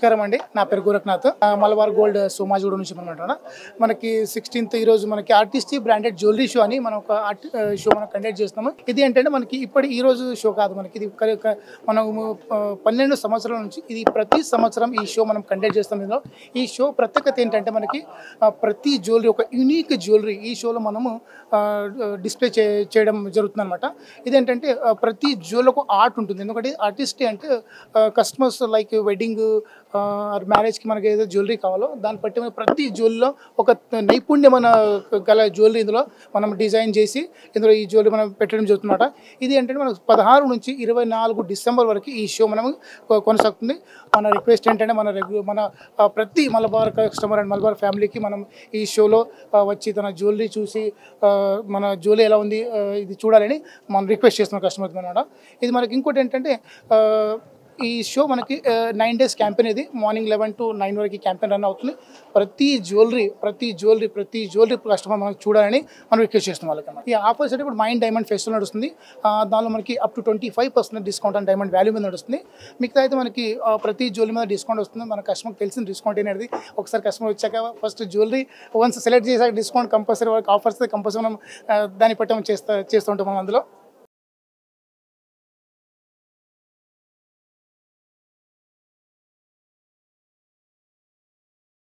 నమస్కారం అండి. నా పేరు గోరఖ్నాథ్. మలబార్ గోల్డ్ సోమాజిగూడ నుంచి అనమాట. మనకి 16th ఈ రోజు మనకి ఆర్టిస్ట్ బ్రాండెడ్ జ్యువెలరీ షో అని మనం ఒక షో మనం కండక్ట్ చేస్తున్నాము. ఇది ఏంటంటే మనకి ఈ రోజు షో కాదు, మనకి ఇది మనము 12 సంవత్సరాల నుంచి ఇది ప్రతి సంవత్సరం ఈ షో మనం కండక్ట్ చేస్తాం. ఇందులో ఈ షో ప్రత్యేకత ఏంటంటే మనకి ప్రతి జ్యువెలరీ ఒక యూనిక్ జ్యువెలరీ ఈ షోలో మనము డిస్ప్లే చేయడం జరుగుతుంది అనమాట. ఇదేంటంటే ప్రతి జ్యువెలర్కు ఆర్ట్ ఉంటుంది. ఎందుకంటే ఆర్టిస్ట్ అంటే కస్టమర్స్ లైక్ వెడ్డింగ్ మ్యారేజ్కి మనకి ఏదో జ్యువెలరీ కావాలో దాన్ని బట్టి ప్రతి జ్యువెలరీలో ఒక నైపుణ్యమైన గల జ్యువెలరీ ఇందులో మనం డిజైన్ చేసి ఇందులో ఈ జ్యువెలరీ మనం పెట్టడం జరుగుతుందన్నమాట. ఇది ఏంటంటే మనకు 16 నుంచి 24 డిసెంబర్ వరకు ఈ షో మనం కొనసాగుతుంది. మన రిక్వెస్ట్ ఏంటంటే మన ప్రతి మలబార్ కస్టమర్ అండ్ మలబార్ ఫ్యామిలీకి మనం ఈ షోలో వచ్చి తన జ్యువెలరీ చూసి మన జ్యువెలరీ ఎలా ఉంది ఇది చూడాలని మనం రిక్వెస్ట్ చేస్తున్నాం కస్టమర్స్ అనమాట. ఇది మనకి ఇంకోటి ఏంటంటే ఈ షో మనకి 9 days క్యాంపెయిన్. ఇది మార్నింగ్ 11 to 9 వరకు క్యాంపెయిన్ రన్ అవుతుంది. ప్రతి జ్యువెలరీ కస్టమర్ మనకు చూడాలని మనం రిక్వెస్ట్ చేస్తున్నాం వాళ్ళకి. ఈ ఆఫర్స్ అంటే ఇప్పుడు మైండ్ డైమండ్ ఫెస్టివల్ నడుస్తుంది. దానిలో మనకి up to 25% discount and diamond value మీద నడుస్తుంది. మిగతా అయితే మనకి ప్రతి జ్యువెలరీ మీద డిస్కౌంట్ వస్తుంది. మన కస్టమర్కి తెలిసిన డిస్కౌంట్ అనేది ఒకసారి కస్టమర్ వచ్చాక ఫస్ట్ జ్యువెలరీ వన్స్ సెలెక్ట్ చేసాక డిస్కౌంట్ కంపల్సరీ వాళ్ళకి ఆఫర్స్ కంపల్సరీ మనం దాన్ని బట్టి మనం చేస్తూ ఉంటాం మనం అందులో.